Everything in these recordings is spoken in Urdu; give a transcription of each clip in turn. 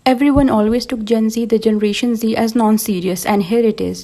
Everyone always took Gen Z, the Generation Z, as non-serious, and here it is.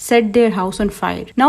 set their house on fire. Now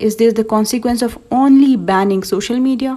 Is this the consequence of only banning social media?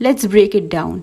Let's break it down.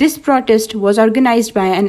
This protest was organized by an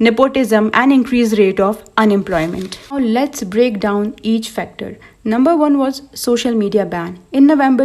nepotism and increased rate of unemployment. Now let's break down each factor. Number 1 was social media ban. In November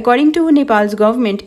According to Nepal's government,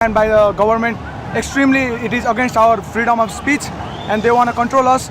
And by the government, extremely it is against our freedom of speech, and they want to control us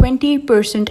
20%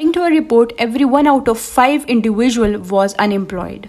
According to a report, every 1 out of 5 individual was unemployed.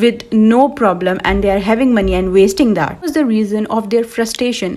with no problem and they are having money and wasting that. That was the reason of their frustration.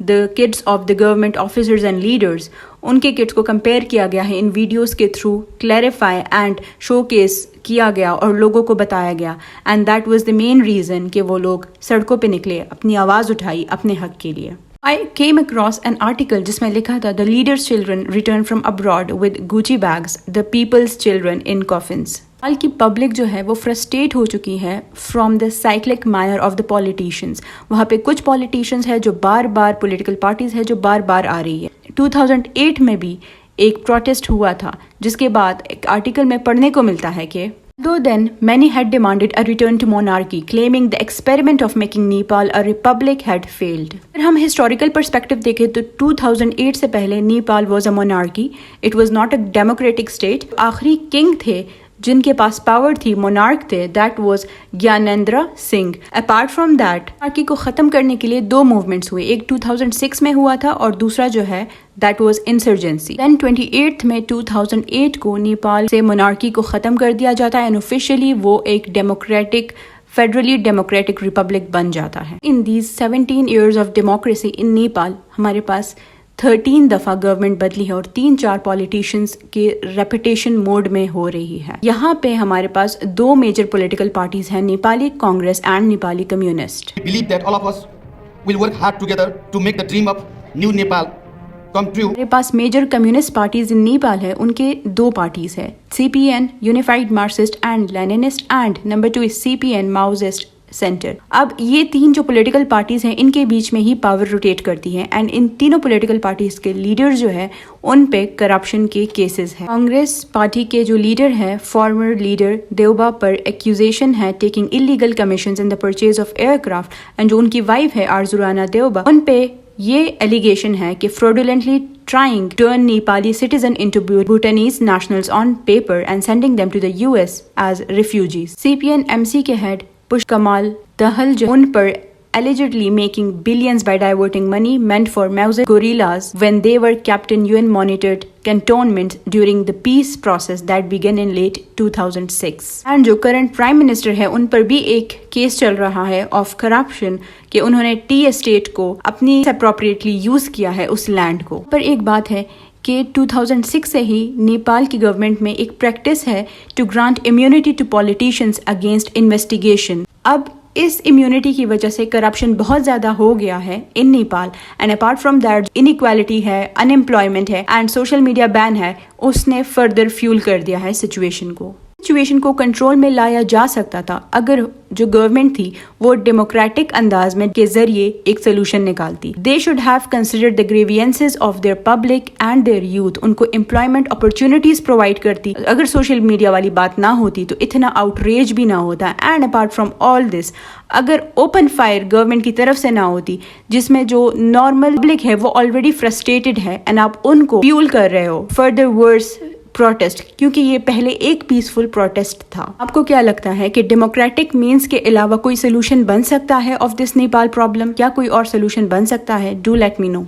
the kids of the government officers and leaders, ان کے کٹس کو کمپیئر کیا گیا ہے ان ویڈیوز کے through, clarify and showcase کیا گیا اور لوگوں کو بتایا گیا, and that was the main reason کہ وہ لوگ سڑکوں پہ نکلے, اپنی آواز اٹھائی اپنے حق کے لیے. I came across an article جس میں لکھا تھا The leaders' children return from abroad with Gucci bags, the people's children in coffins. حال کی پبلک جو ہے وہ فرسٹریٹ ہو چکی ہے from the cyclic manner of the politicians. وہاں پہ کچھ پولیٹیشنز ہے جو بار بار پولیٹیکل پارٹیز ہے جو بار بار آ رہی ہے. 2008 میں بھی ایک پروٹیسٹ ہوا تھا جس کے بعد ایک آرٹیکل میں پڑھنے کو ملتا ہے کہ Though then, many had demanded a return to monarchy, claiming the experiment of making Nepal a republic had failed. اگر ہم historical perspective دیکھیں تو 2008 سے پہلے Nepal was a monarchy. It was not a democratic state. آخری king تھے جن کے پاس پاور تھی, مونارک تھے, that was Gyanendra Singh. Apart from that monarchy کو ختم کرنے کے لیے 2 موومنٹس ہوئے, ایک 2006 میں ہوا تھا اور دوسرا جو ہے دیٹ واز انسرجنسی. دین 28 میں 2008 کو نیپال سے مونارکی کو ختم کر دیا جاتا ہے اینڈ آفیشیلی وہ ایک ڈیموکریٹک فیڈرلی ڈیموکریٹک ریپبلک بن جاتا ہے. In these 17 years of democracy in Nepal ہمارے پاس 13 دفعہ گورنمنٹ بدلی ہے اور 3-4 پولیٹیشنز کے ریپیٹیشن موڈ میں ہو رہی ہے. یہاں پہ ہمارے پاس 2 میجر پولیٹیکل پارٹیز ہیں, Nepali Congress and Nepali communist. We believe that all of us will work hard together to make the dream of new Nepal come true. ہمارے پاس major communist parties in Nepal ہے, ان کے 2 پارٹیز ہے, CPN unified Marxist and Leninist and number 2 is CPN Maoist centre. اب یہ 3 جو پولیٹیکل پارٹیز ہیں ان کے بیچ میں ہی پاور روٹیٹ کرتی ہے اینڈ ان تینوں پولیٹیکل پارٹیز کے لیڈر جو ہے ان پہ کرپشن کے کیسز ہیں. کانگریس پارٹی کے جو لیڈر ہے فارمر لیڈر دیوبا پر ایکیوزیشن ہے taking illegal commissions in the purchase of aircraft, and جو ان کی وائف ہے آرزو رانا دیوبا, ان پہ یہ ایلیگیشن ہے کہ fraudulently trying to turn Nepali citizen into Bhutanese nationals on paper and sending them to the US as refugees. CPN MC کے head پش کمال دہل جو ان پر allegedly making billions by diverting money meant for Maoist guerrillas when they were kept in UN monitored cantonments during the peace process that began in late 2006. and جو current prime minister ہے ان پر بھی ایک کیس چل رہا ہے of corruption کہ انہوں نے ٹی اسٹیٹ کو اپنی appropriately یوز کیا ہے اس لینڈ کو. پر ایک بات ہے کہ 2006 سے ہی نیپال کی گورنمنٹ میں ایک پریکٹس ہے to grant immunity to politicians against investigation. اب اس امیونٹی کی وجہ سے کرپشن بہت زیادہ ہو گیا ہے in Nepal, and apart from that inequality ہے, ان امپلائمنٹ ہے اینڈ سوشل میڈیا بین ہے, اس نے فردر فیول کر دیا ہے سچویشن کو کنٹرول میں لایا جا سکتا تھا اگر جو گورنمنٹ تھی وہ ڈیموکریٹک انداز میں کے ذریعے ایک سولوشن نکالتی. They should have considered the grievances of their public and their youth, ان کو امپلائمنٹ اپرچونیٹیز پرووائڈ کرتی. اگر سوشل میڈیا والی بات نہ ہوتی تو اتنا آؤٹ ریج بھی نہ ہوتا. اینڈ اپارٹ فرام آل دس اگر اوپن فائر گورنمنٹ کی طرف سے نہ ہوتی جس میں جو نارمل پبلک ہے وہ آلریڈی فرسٹریٹڈ ہے اینڈ آپ ان کو فیول کر رہے ہو فردر ورس پروٹیسٹ, کیونکہ یہ پہلے ایک پیسفل پروٹیسٹ تھا. آپ کو کیا لگتا ہے کہ ڈیموکریٹک مینس کے علاوہ کوئی سولوشن بن سکتا ہے آف دس نیپال پرابلم؟ کیا کوئی اور سولوشن بن سکتا ہے؟ Do let me know.